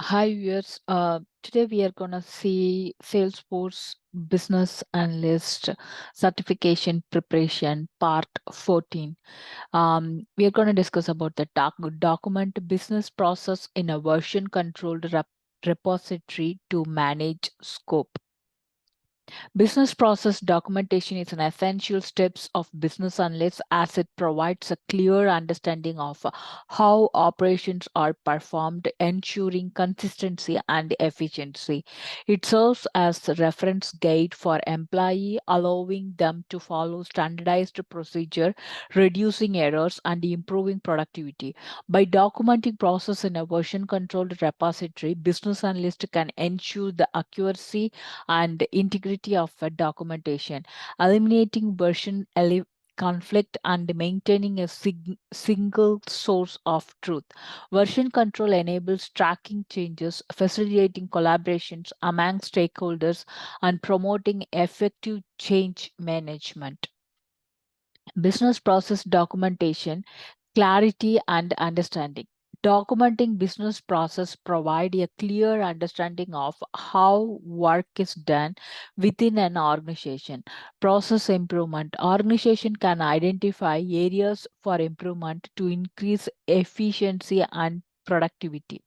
Hi viewers, today we are gonna see Salesforce Business Analyst Certification Preparation Part 14. We are gonna discuss about the document business process in a version controlled repository to manage scope. Business process documentation is an essential steps of business analysts as it provides a clear understanding of how operations are performed, ensuring consistency and efficiency. It serves as a reference guide for employee, allowing them to follow standardized procedure, reducing errors and improving productivity. By documenting process in a version controlled repository, business analyst can ensure the accuracy and integrity of a documentation, eliminating conflict and maintaining a single source of truth. Version control enables tracking changes, facilitating collaborations among stakeholders, and promoting effective change management. Business process documentation, clarity and understanding. Documenting business process provide a clear understanding of how work is done within an organization. Process improvement. Organization can identify areas for improvement to increase efficiency and productivity.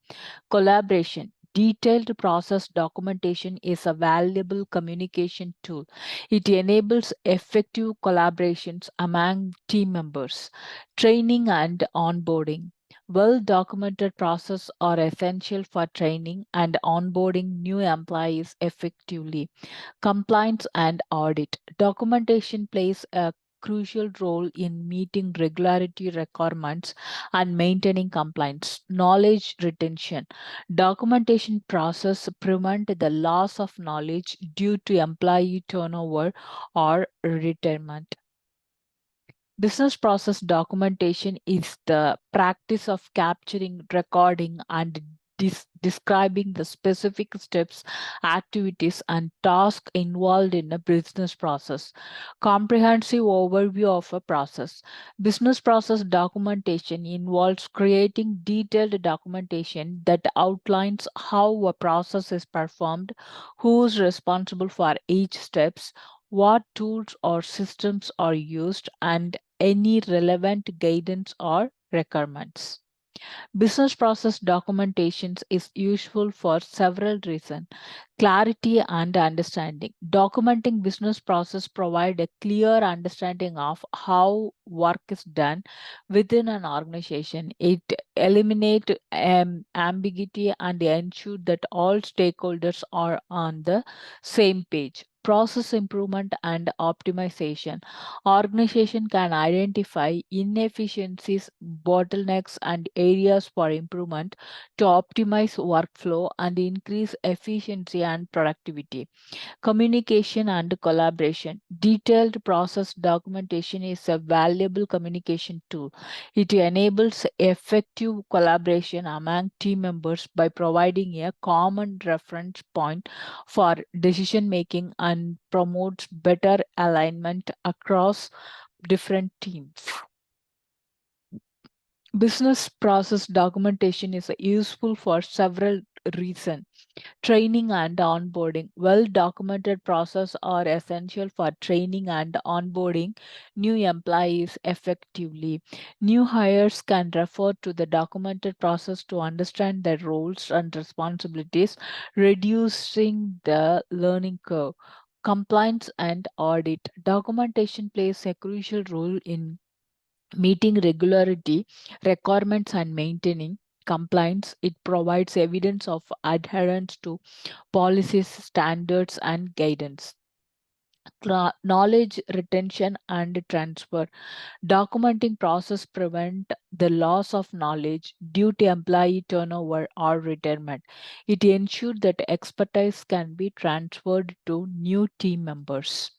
Collaboration. Detailed process documentation is a valuable communication tool. It enables effective collaborations among team members. Training and onboarding. Well documented processes are essential for training and onboarding new employees effectively. Compliance and audit. Documentation plays a crucial role in meeting regularity requirements and maintaining compliance. Knowledge retention. Documentation process prevent the loss of knowledge due to employee turnover or retirement. Business process documentation is the practice of capturing, recording, and describing the specific steps, activities, and tasks involved in a business process. Comprehensive overview of a process. Business process documentation involves creating detailed documentation that outlines how a process is performed, who is responsible for each steps, what tools or systems are used, and any relevant guidance or requirements. Business process documentations is useful for several reasons. Clarity and understanding. Documenting business process provide a clear understanding of how work is done within an organization. It eliminate ambiguity and ensure that all stakeholders are on the same page. Process improvement and optimization. Organization can identify inefficiencies, bottlenecks, and areas for improvement to optimize workflow and increase efficiency and productivity. Communication and collaboration. Detailed process documentation is a valuable communication tool. It enables effective collaboration among team members by providing a common reference point for decision making and promotes better alignment across different teams. Business process documentation is useful for several reasons. Training and onboarding. Well documented process are essential for training and onboarding new employees effectively. New hires can refer to the documented process to understand their roles and responsibilities, reducing the learning curve. Compliance and audit. Documentation plays a crucial role in meeting regularity requirements and maintaining compliance. It provides evidence of adherence to policies, standards, and guidance. Knowledge retention and transfer. Documenting process prevent the loss of knowledge due to employee turnover or retirement. It ensures that expertise can be transferred to new team members.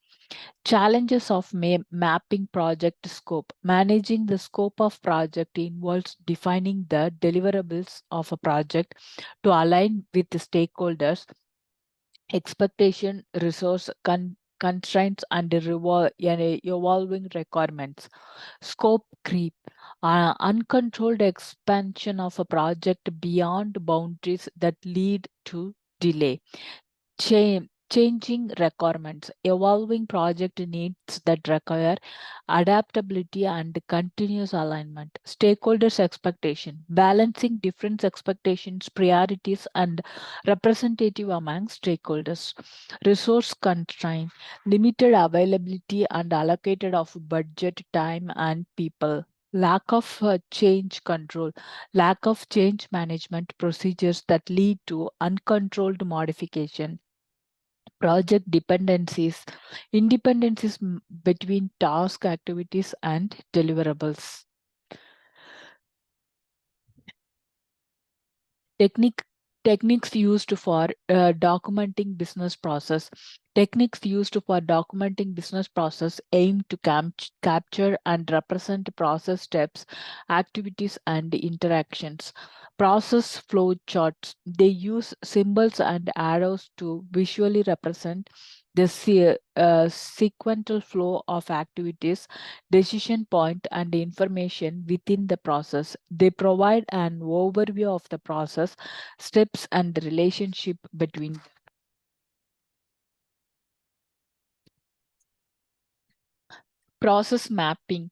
Challenges of mapping project scope. Managing the scope of project involves defining the deliverables of a project to align with the stakeholders, expectation, resource constraints, and evolving requirements. Scope creep. Uncontrolled expansion of a project beyond boundaries that lead to delay. Changing requirements, evolving project needs that require adaptability and continuous alignment, stakeholders' expectation, balancing different expectations, priorities, and representative among stakeholders, resource constraint, limited availability and allocated of budget, time, and people. Lack of change control, lack of change management procedures that lead to uncontrolled modification, project dependencies between task activities and deliverables. Technique Techniques used for documenting business process. Techniques used for documenting business process aim to capture and represent process steps, activities, and interactions. Process flow charts. They use symbols and arrows to visually represent the sequential flow of activities, decision point, and information within the process. They provide an overview of the process, steps, and the relationship between. Process mapping,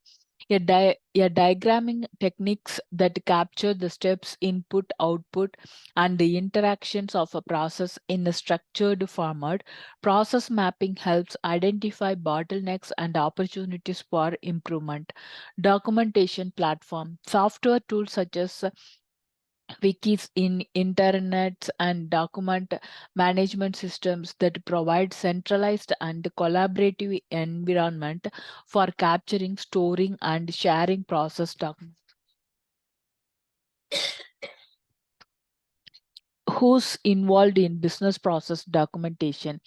a diagramming techniques that capture the steps, input, output, and the interactions of a process in a structured format. Process mapping helps identify bottlenecks and opportunities for improvement. Documentation platform, software tools such as wikis in internet and document management systems that provide centralized and collaborative environment for capturing, storing, and sharing process documents. Who's involved in business process documentation?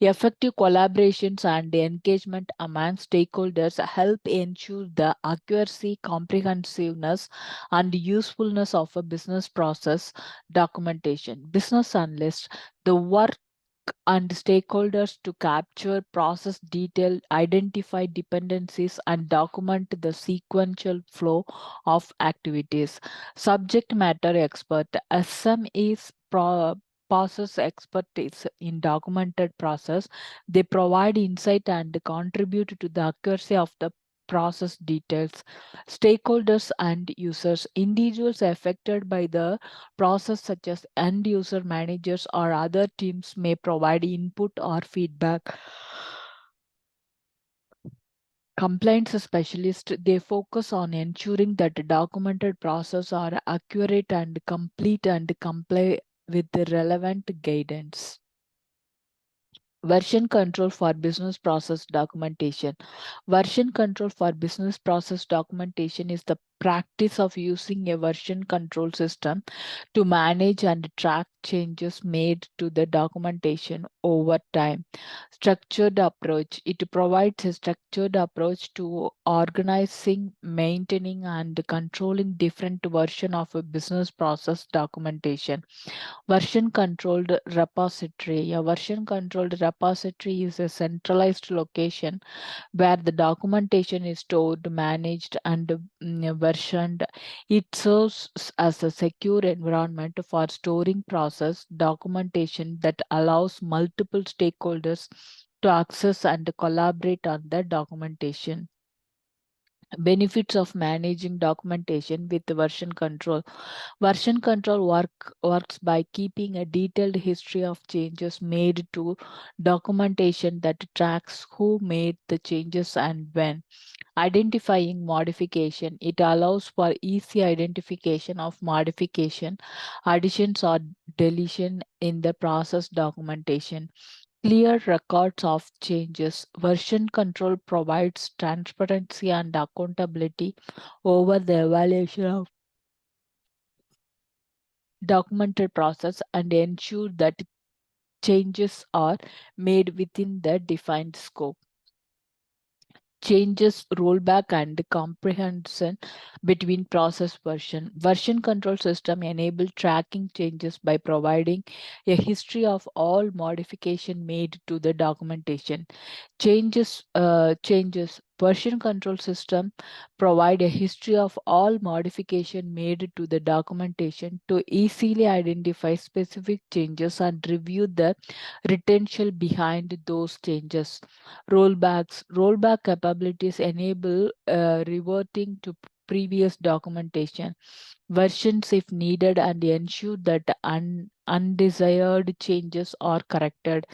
Effective collaborations and engagement among stakeholders help ensure the accuracy, comprehensiveness, and usefulness of a business process documentation. Business analysts, the work and stakeholders to capture process detail, identify dependencies, and document the sequential flow of activities. Subject matter expert, SM is process expertise in documented process. They provide insight and contribute to the accuracy of the process details. Stakeholders and users, individuals affected by the process such as end user managers or other teams may provide input or feedback. Compliance specialists, they focus on ensuring that the documented process are accurate and complete and comply with the relevant guidance. Version control for business process documentation. Version control for business process documentation is the practice of using a version control system to manage and track changes made to the documentation over time. Structured approach. It provides a structured approach to organizing, maintaining, and controlling different versions of a business process documentation. Version controlled repository. A version controlled repository is a centralized location where the documentation is stored, managed, and versioned. It serves as a secure environment for storing process documentation that allows multiple stakeholders to access and collaborate on the documentation. Benefits of managing documentation with version control. Version control works by keeping a detailed history of changes made to documentation that tracks who made the changes and when. Identifying modification. It allows for easy identification of modification, additions, or deletion in the process documentation. Clear records of changes. Version control provides transparency and accountability over the evaluation of documented process and ensure that changes are made within the defined scope. Changes, rollback, and comprehension between process version. Version control system enable tracking changes by providing a history of all modification made to the documentation. Changes Version control system provide a history of all modification made to the documentation to easily identify specific changes and review the retention behind those changes. Rollback capabilities enable reverting to previous documentation versions if needed and ensure that undesired changes are corrected.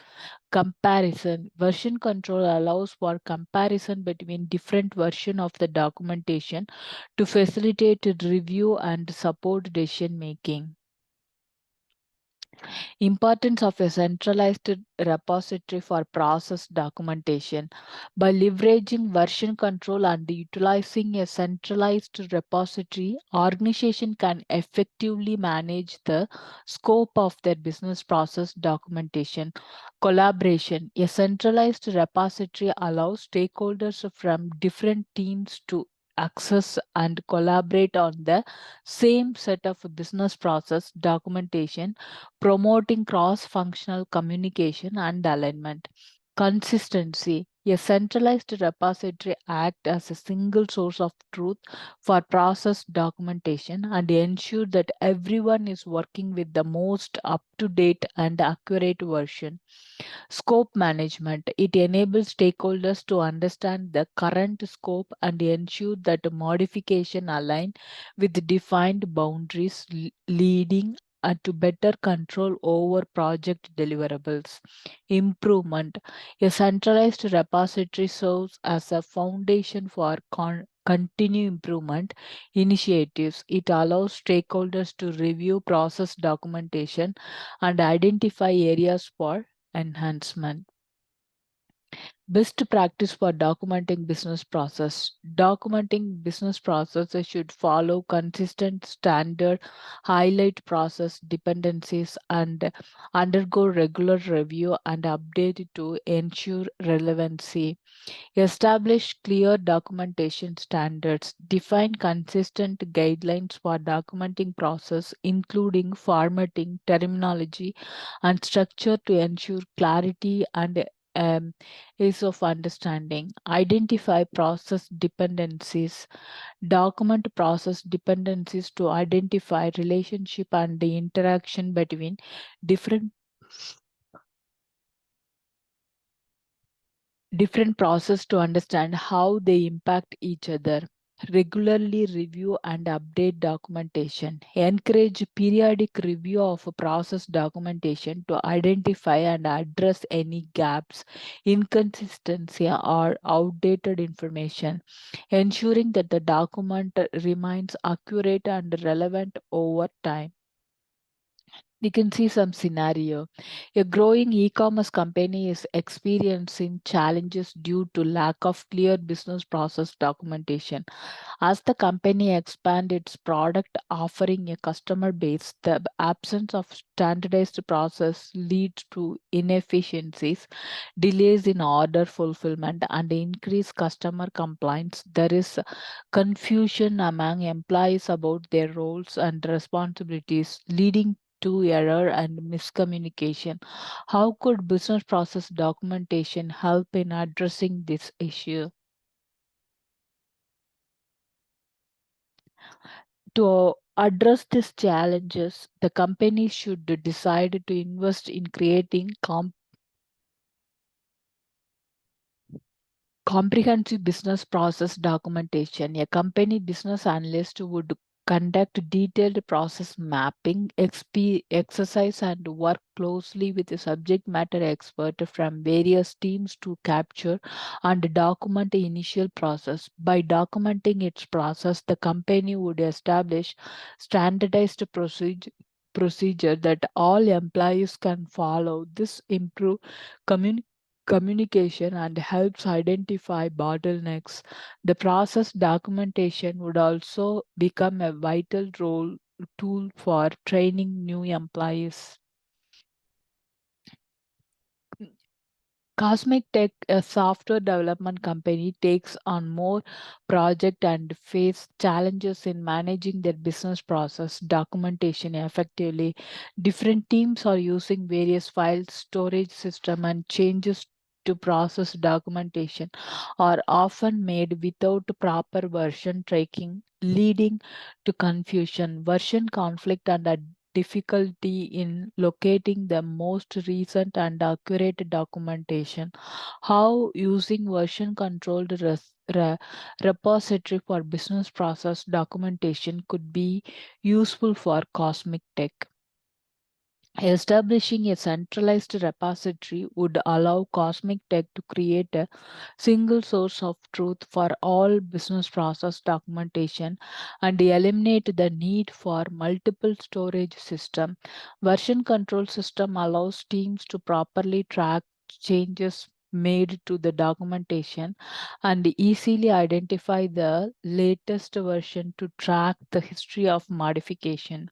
Comparison. Version control allows for comparison between different versions of the documentation to facilitate review and support decision making. Importance of a centralized repository for process documentation. By leveraging version control and utilizing a centralized repository, organization can effectively manage the scope of their business process documentation. Collaboration. A centralized repository allows stakeholders from different teams to access and collaborate on the same set of business process documentation, promoting cross-functional communication and alignment. Consistency. A centralized repository acts as a single source of truth for process documentation and ensure that everyone is working with the most up-to-date and accurate version. Scope management. It enables stakeholders to understand the current scope and ensure that modification align with defined boundaries, leading to better control over project deliverables. Improvement. A centralized repository serves as a foundation for continued improvement initiatives. It allows stakeholders to review process documentation and identify areas for enhancement. Best practice for documenting business process. Documenting business processes should follow consistent standard, highlight process dependencies, and undergo regular review and update to ensure relevancy. Establish clear documentation standards. Define consistent guidelines for documenting process, including formatting, terminology, and structure to ensure clarity and ease of understanding. Identify process dependencies. Document process dependencies to identify relationship and the interaction between different process to understand how they impact each other. Regularly review and update documentation. Encourage periodic review of a process documentation to identify and address any gaps, inconsistency, or outdated information, ensuring that the document remains accurate and relevant over time. We can see some scenario. A growing e-commerce company is experiencing challenges due to lack of clear business process documentation. As the company expands its product offering a customer base, the absence of standardized process leads to inefficiencies, delays in order fulfillment, and increased customer complaints. There is confusion among employees about their roles and responsibilities, leading to error and miscommunication. How could business process documentation help in addressing this issue? To address these challenges, the company should decide to invest in creating comprehensive business process documentation. A company business analyst would conduct detailed process mapping exercise and work closely with a subject matter expert from various teams to capture and document the initial process. By documenting its process, the company would establish standardized procedure that all employees can follow. This improve communication and helps identify bottlenecks. The process documentation would also become a vital role tool for training new employees. Cosmic Tech, a software development company, takes on more project and face challenges in managing their business process documentation effectively. Different teams are using various file storage system and changes to process documentation are often made without proper version tracking, leading to confusion, version conflict, and a difficulty in locating the most recent and accurate documentation. How using version controlled repository for business process documentation could be useful for Cosmic Tech. Establishing a centralized repository would allow Cosmic Tech to create a single source of truth for all business process documentation and eliminate the need for multiple storage system. Version control system allows teams to properly track changes made to the documentation and easily identify the latest version to track the history of modification.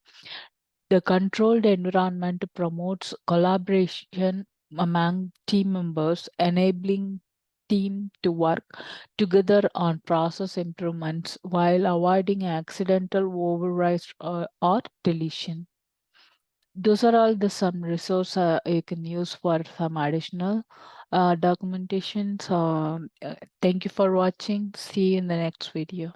The controlled environment promotes collaboration among team members, enabling team to work together on process improvements while avoiding accidental overrides or deletion. Those are all the some resource you can use for some additional documentation. So thank you for watching. See you in the next video.